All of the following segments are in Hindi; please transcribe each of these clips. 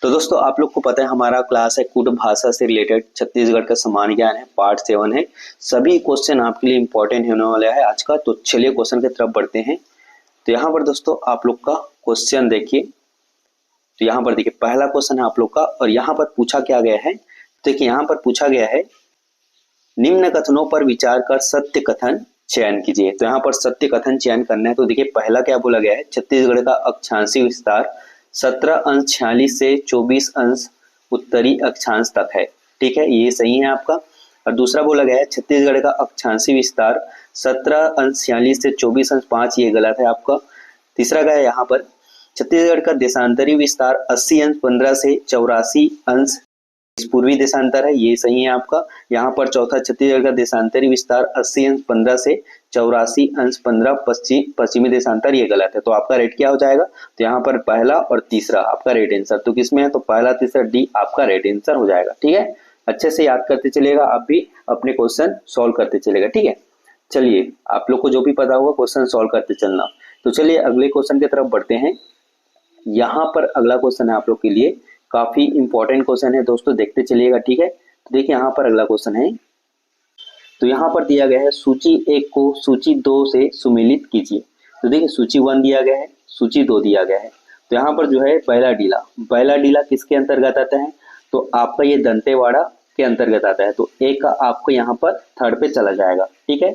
तो दोस्तों आप लोग को पता है हमारा क्लास है कुट भाषा से रिलेटेड छत्तीसगढ़ का सामान्य ज्ञान है, पार्ट 7 है। सभी क्वेश्चन आपके लिए इंपॉर्टेंट होने वाला है आज का। तो चलिए क्वेश्चन की तरफ बढ़ते हैं। तो यहाँ पर दोस्तों आप लोग का क्वेश्चन देखिए। तो यहाँ पर देखिए पहला क्वेश्चन है आप लोग का, और यहाँ पर पूछा क्या गया है। तो देखिए यहाँ पर पूछा गया है निम्न कथनों पर विचार कर सत्य कथन चयन कीजिए। तो यहाँ पर सत्य कथन चयन करना है। तो देखिए पहला क्या बोला गया है, छत्तीसगढ़ का अक्षांशीय विस्तार 17 अंश 46 से 24 अंश उत्तरी अक्षांश तक है। ठीक है, ये सही है आपका। और दूसरा बोला गया है छत्तीसगढ़ का अक्षांशीय विस्तार 17 अंश 46 से 24 अंश 5, ये गलत है आपका। तीसरा गया है यहाँ पर छत्तीसगढ़ का देशांतरी विस्तार 80 अंश 15 से 84 अंश पूर्वी देशांतर है, ये सही है आपका। यहाँ पर चौथा छत्तीसगढ़ का देशांतरी विस्तार 80 अंश 15 से 84 अंश 15 पश्चिमी देशांतर, ये गलत है। तो आपका रेट क्या हो जाएगा, तो यहाँ पर पहला और तीसरा आपका रेट आंसर तो किसमें है, तो पहला तीसरा डी आपका रेट आंसर हो जाएगा। ठीक है, अच्छे से याद करते चलेगा, आप भी अपने क्वेश्चन सॉल्व करते चलेगा। ठीक है, चलिए आप लोग को जो भी पता होगा क्वेश्चन सॉल्व करते चलना। तो चलिए अगले क्वेश्चन की तरफ बढ़ते हैं। यहाँ पर अगला क्वेश्चन है आप लोग के लिए काफी इंपॉर्टेंट क्वेश्चन है दोस्तों, देखते चलिएगा। ठीक है, तो देखिए यहाँ पर अगला क्वेश्चन है। तो यहाँ पर दिया गया है सूची 1 को सूची 2 से सुमेलित कीजिए। तो देखिए सूची 1 दिया गया है, सूची 2 दिया गया है। तो यहाँ पर जो है बैला डीला किसके अंतर्गत आता है, तो आपका ये दंतेवाड़ा के अंतर्गत आता है। तो ए का आपको यहाँ पर थर्ड पे चला जाएगा। ठीक है,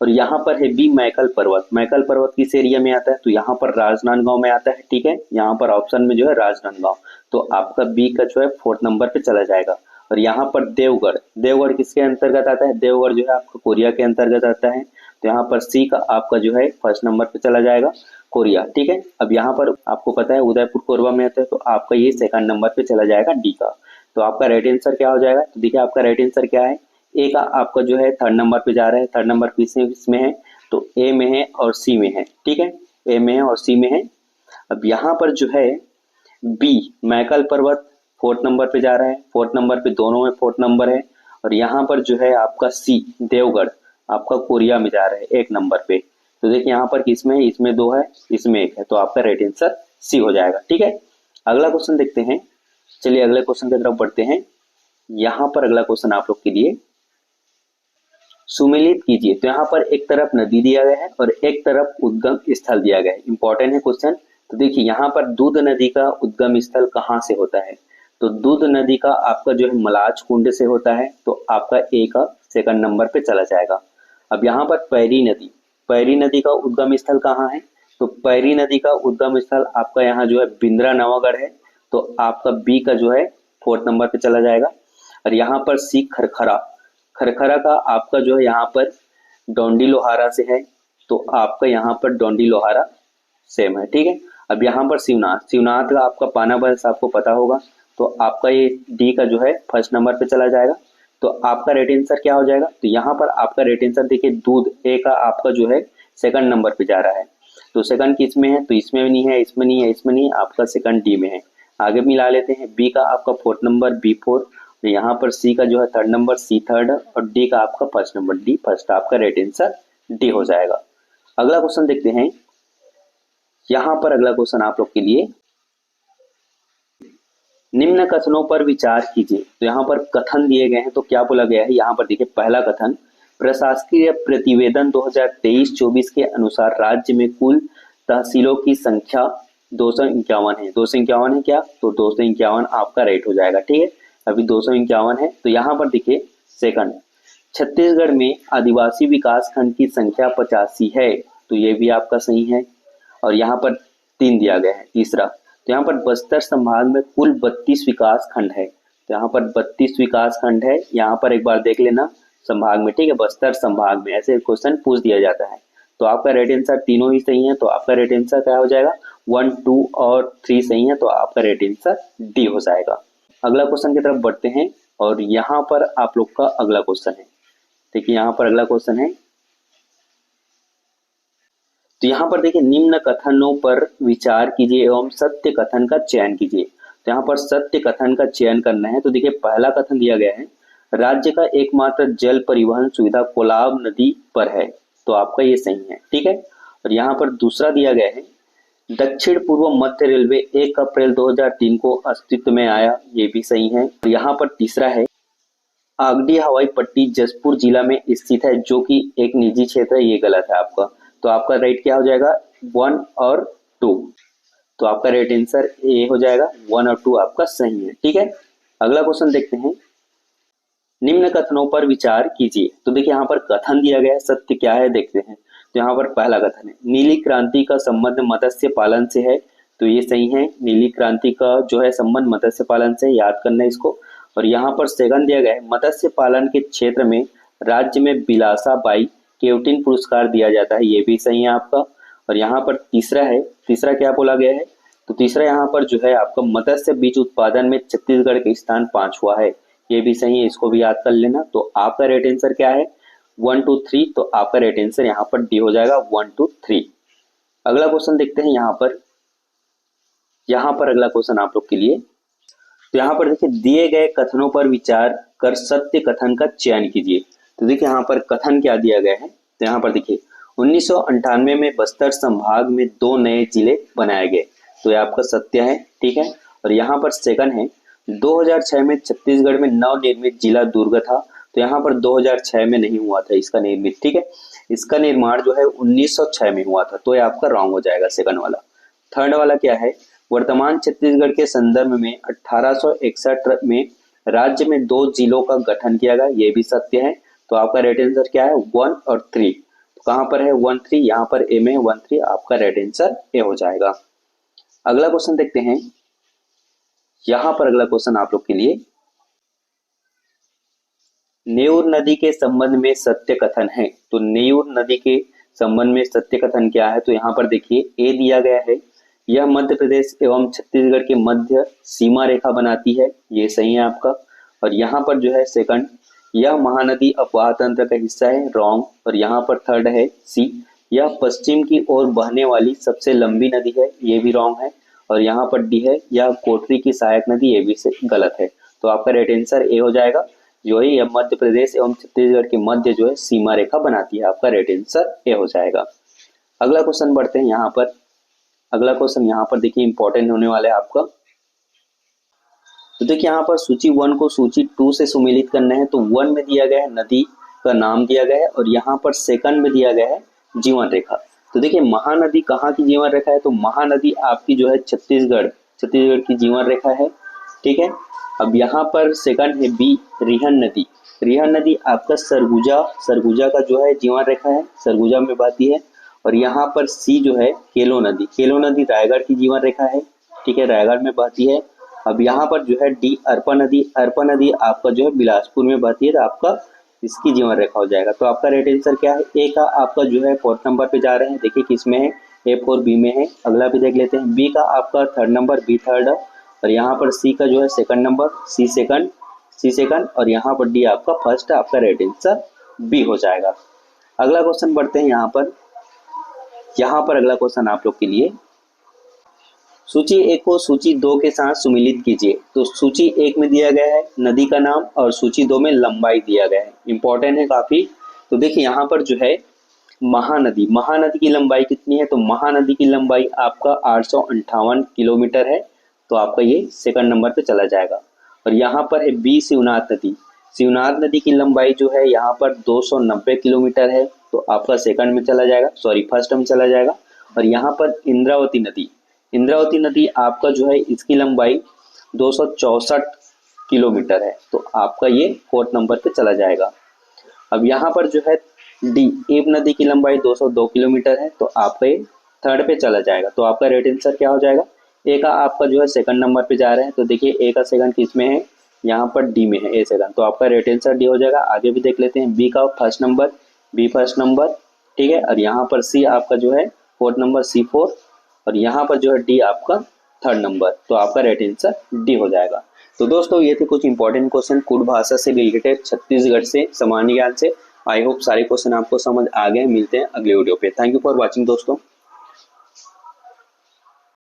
और यहाँ पर है बी मैकल पर्वत किस एरिया में आता है, तो यहाँ पर राजनांदगांव में आता है। ठीक है, यहाँ पर ऑप्शन में जो है राजनांदगांव, तो आपका बी का जो है 4th नंबर पे चला जाएगा। और यहाँ पर देवगढ़ किसके अंतर्गत आता है, देवगढ़ जो है आपका कोरिया के अंतर्गत आता है। तो यहाँ पर सी का आपका जो है 1st नंबर पे चला जाएगा, कोरिया। ठीक है, अब यहाँ पर आपको पता है उदयपुर कोरबा में आता है, तो आपका ये 2nd नंबर पे चला जाएगा डी का। तो आपका राइट आंसर क्या हो जाएगा, तो देखिए आपका राइट आंसर क्या है, ए का आपका जो है 3rd नंबर पे जा रहा है। 3rd नंबर किसमें है, तो ए में है और सी में है। ठीक है, ए में है और सी में है। अब यहाँ पर जो है बी मैकल पर्वत 4th नंबर पे जा रहा है, 4th नंबर पे, दोनों में 4th नंबर है। और यहाँ पर जो है आपका सी देवगढ़ आपका कोरिया में जा रहा है 1 नंबर पे। तो देखिए यहाँ पर किसमें है, इसमें 2 है, इसमें 1 है, तो आपका राइट आंसर सी हो जाएगा। ठीक है, अगला क्वेश्चन देखते हैं। चलिए अगले क्वेश्चन की तरफ बढ़ते हैं। यहाँ पर अगला क्वेश्चन आप लोग के लिए सुमेलित कीजिए। तो यहाँ पर एक तरफ नदी दिया गया है और एक तरफ उद्गम स्थल दिया गया है, इंपॉर्टेंट है क्वेश्चन। तो देखिए यहाँ पर दूध नदी का उद्गम स्थल कहाँ से होता है, तो दूध नदी का आपका जो है मलाच कुंड से होता है। तो आपका ए का 2nd नंबर पे चला जाएगा। अब यहाँ पर पैरी नदी का उद्गम स्थल कहाँ है, तो पैरी नदी का उद्गम स्थल आपका यहाँ जो है बिंद्रा नवागढ़ है। तो आपका बी का जो है 4th नंबर पे चला जाएगा। और यहाँ पर सी खरखरा का आपका जो है यहाँ पर डोंडी लोहारा से है, तो आपका यहाँ पर डोंडी लोहारा सेम है। ठीक है, अब यहाँ पर शिवनाथ का आपका पाना बस आपको पता होगा, तो आपका ये डी का जो है 1st नंबर पे चला जाएगा। तो आपका रेट आंसर क्या हो जाएगा, तो यहाँ पर आपका रेट आंसर देखिए दूध ए का आपका जो है 2nd नंबर पे जा रहा है। तो 2nd किस में है, तो इसमें नहीं है, इसमें नहीं है, इसमें नहीं है, आपका 2nd डी में है। आगे मिला लेते हैं, बी का आपका 4th नंबर बी 4, तो यहाँ पर सी का जो है 3rd नंबर सी 3rd, और डी का आपका 1st नंबर डी 1st। आपका रेट आंसर डी हो जाएगा। अगला क्वेश्चन देखते हैं। यहाँ पर अगला क्वेश्चन आप लोग के लिए निम्न कथनों पर विचार कीजिए। तो यहाँ पर कथन दिए गए हैं, तो क्या बोला गया है, यहाँ पर देखिए पहला कथन, प्रशासकीय प्रतिवेदन 2023-24 के अनुसार राज्य में कुल तहसीलों की संख्या 251 है। 251 है क्या, तो 251 आपका राइट हो जाएगा। ठीक है, अभी 251 है। तो यहाँ पर देखिए 2nd, छत्तीसगढ़ में आदिवासी विकास खंड की संख्या 85 है, तो ये भी आपका सही है। और यहाँ पर 3 दिया गया है। तीसरा, तो यहाँ पर बस्तर संभाग में कुल 32 विकास खंड है, तो यहाँ पर 32 विकास खंड है। यहाँ पर एक बार देख लेना संभाग में, ठीक है, बस्तर संभाग में ऐसे क्वेश्चन पूछ दिया जाता है। तो आपका रेट आंसर तीनों ही सही है, तो आपका रेट आंसर क्या हो जाएगा, 1, 2 और 3 सही है, तो आपका रेट आंसर डी हो जाएगा। अगला क्वेश्चन की तरफ बढ़ते हैं, और यहाँ पर आप लोग का अगला क्वेश्चन है। देखिए यहाँ पर अगला क्वेश्चन है। तो यहाँ पर देखिए निम्न कथनों पर विचार कीजिए एवं सत्य कथन का चयन कीजिए। तो यहाँ पर सत्य कथन का चयन करना है। तो देखिए पहला कथन दिया गया है, राज्य का एकमात्र जल परिवहन सुविधा कोलाब नदी पर है, तो आपका ये सही है। ठीक है, और यहाँ पर दूसरा दिया गया है, दक्षिण पूर्व मध्य रेलवे 1 अप्रैल 2003 को अस्तित्व में आया, ये भी सही है। यहाँ पर तीसरा है आगडी हवाई पट्टी जसपुर जिला में स्थित है, जो कि एक निजी क्षेत्र है, ये गलत है आपका। तो आपका राइट क्या हो जाएगा, 1 और 2। तो आपका राइट आंसर ए हो जाएगा, 1 और 2 आपका सही है। ठीक है, अगला क्वेश्चन देखते हैं। निम्न कथनों पर विचार कीजिए। तो देखिए यहाँ पर कथन दिया गया है, सत्य क्या है देखते हैं। तो यहाँ पर पहला कथन है नीली क्रांति का संबंध मत्स्य पालन से है, तो ये सही है। नीली क्रांति का जो है संबंध मत्स्य पालन से, याद करना है इसको। और यहाँ पर सेकंड दिया गया है मत्स्य पालन के क्षेत्र में राज्य में बिलासा बाई केवटिन पुरस्कार दिया जाता है, ये भी सही है आपका। और यहाँ पर तीसरा है, तीसरा क्या बोला गया है, तो तीसरा यहाँ पर जो है आपका मत्स्य बीज उत्पादन में छत्तीसगढ़ के स्थान 5वां है, ये भी सही है, इसको भी याद कर लेना। तो आपका राइट आंसर क्या है, 1 2 3। तो आपका राइट आंसर यहाँ पर डी हो जाएगा, 1 2 3। अगला क्वेश्चन देखते हैं यहाँ पर अगला क्वेश्चन आप लोग के लिए। तो यहाँ पर देखिए दिए गए कथनों पर विचार कर सत्य कथन का चयन कीजिए। तो देखिए यहाँ पर कथन क्या दिया गया है, तो यहाँ पर देखिए 1998 में बस्तर संभाग में 2 नए जिले बनाए गए, तो ये आपका सत्य है। ठीक है, और यहाँ पर सेकंड है 2006 में छत्तीसगढ़ में नवनिर्मित जिला दुर्ग था, तो यहाँ पर 2006 में नहीं हुआ था इसका निर्मित। ठीक है, इसका निर्माण जो है 1906 में हुआ था, तो ये आपका रॉन्ग हो जाएगा सेकंड वाला। थर्ड वाला क्या है, वर्तमान छत्तीसगढ़ के संदर्भ में 1861 में राज्य में 2 जिलों का गठन किया गया, ये भी सत्य है। तो आपका राइट आंसर क्या है, 1 और 3। तो कहाँ पर है 1 3, यहाँ पर ए में 1 3, आपका राइट आंसर ए हो जाएगा। अगला क्वेश्चन देखते हैं। यहाँ पर अगला क्वेश्चन आप लोग के लिए, नेउर नदी के संबंध में सत्य कथन है। तो नेउर नदी के संबंध में सत्य कथन क्या है, तो यहाँ पर देखिए ए दिया गया है, यह मध्य प्रदेश एवं छत्तीसगढ़ के मध्य सीमा रेखा बनाती है, ये सही है आपका। और यहाँ पर जो है सेकंड, यह महानदी अपवाह तंत्र का हिस्सा है, रॉन्ग। और यहाँ पर थर्ड है सी, यह पश्चिम की ओर बहने वाली सबसे लंबी नदी है, ये भी रॉन्ग है। और यहाँ पर डी है, यह कोटरी की सहायक नदी, ये भी गलत है। तो आपका राइट आंसर ए हो जाएगा, जो है यह मध्य प्रदेश एवं छत्तीसगढ़ के मध्य जो है सीमा रेखा बनाती है, आपका राइट आंसर ए हो जाएगा। अगला क्वेश्चन बढ़ते हैं यहाँ पर। अगला क्वेश्चन यहाँ पर देखिए इंपॉर्टेंट होने वाला है आपका। तो देखिए यहाँ पर सूची 1 को सूची 2 से सुमेलित करना है। तो 1 में दिया गया है नदी का नाम दिया गया है, और यहाँ पर सेकंड में दिया गया है जीवन रेखा। तो देखिए महानदी कहाँ की जीवन रेखा है, तो महानदी आपकी जो है छत्तीसगढ़ की जीवन रेखा है। ठीक है, अब यहाँ पर सेकंड है बी, रिहन नदी। रिहन नदी आपका सरगुजा का जो है जीवन रेखा है, सरगुजा में बहती है। और यहाँ पर सी जो है केलो नदी रायगढ़ की जीवन रेखा है। ठीक है, रायगढ़ में बहती है। अब यहाँ पर जो है डी, अर्पा नदी आपका जो है बिलासपुर में बहती है, तो आपका इसकी जीवन रेखा हो जाएगा। तो आपका राइट आंसर क्या है, ए का आपका जो है 4th नंबर पे जा रहे हैं, देखिए किस में है, ए 4 बी में है। अगला भी देख लेते हैं, बी का आपका 3rd नंबर, बी 3rd। और यहाँ पर सी का जो है 2nd नंबर, सी सेकंड। और यहाँ पर डी आपका 1st, आपका राइट आंसर बी हो जाएगा। अगला क्वेश्चन बढ़ते हैं यहाँ पर अगला क्वेश्चन आप लोग के लिए, सूची 1 को सूची 2 के साथ सुमेलित कीजिए। तो सूची 1 में दिया गया है नदी का नाम, और सूची 2 में लंबाई दिया गया है, इंपॉर्टेंट है काफी। तो देखिए यहाँ पर जो है महानदी की लंबाई कितनी है, तो महानदी की लंबाई आपका 858 किलोमीटर है, तो आपका ये 2nd नंबर पे चला जाएगा। और यहाँ पर है बी, शिवनाथ नदी की लंबाई जो है यहाँ पर 290 किलोमीटर है, तो आपका 2nd में चला जाएगा, 1st में चला जाएगा। और यहाँ पर इंद्रावती नदी आपका जो है इसकी लंबाई 264 किलोमीटर है, तो आपका ये 4th नंबर पे चला जाएगा। अब यहाँ पर जो है डी, एब नदी की लंबाई 202 किलोमीटर है, तो आपका ये 3rd पे चला जाएगा। तो आपका राइट आंसर क्या हो जाएगा, ए का आपका जो है 2nd नंबर पे जा रहे हैं, तो देखिए ए का 2nd किस में है, यहाँ पर डी में है, ए 2nd, तो आपका राइट आंसर डी हो जाएगा। आगे भी देख लेते हैं, बी का 1st number, B 1st number. ठीक है, और यहाँ पर सी आपका जो है 4th नंबर, सी 4। और यहाँ पर जो है डी आपका 3rd नंबर, तो आपका राइट आंसर डी हो जाएगा। तो दोस्तों ये थे कुछ इंपॉर्टेंट क्वेश्चन कुट भाषा से रिलेटेड, छत्तीसगढ़ से सामान्य ज्ञान से। आई होप सारे क्वेश्चन आपको समझ आ गए। मिलते हैं अगले वीडियो पे। थैंक यू फॉर वॉचिंग दोस्तों।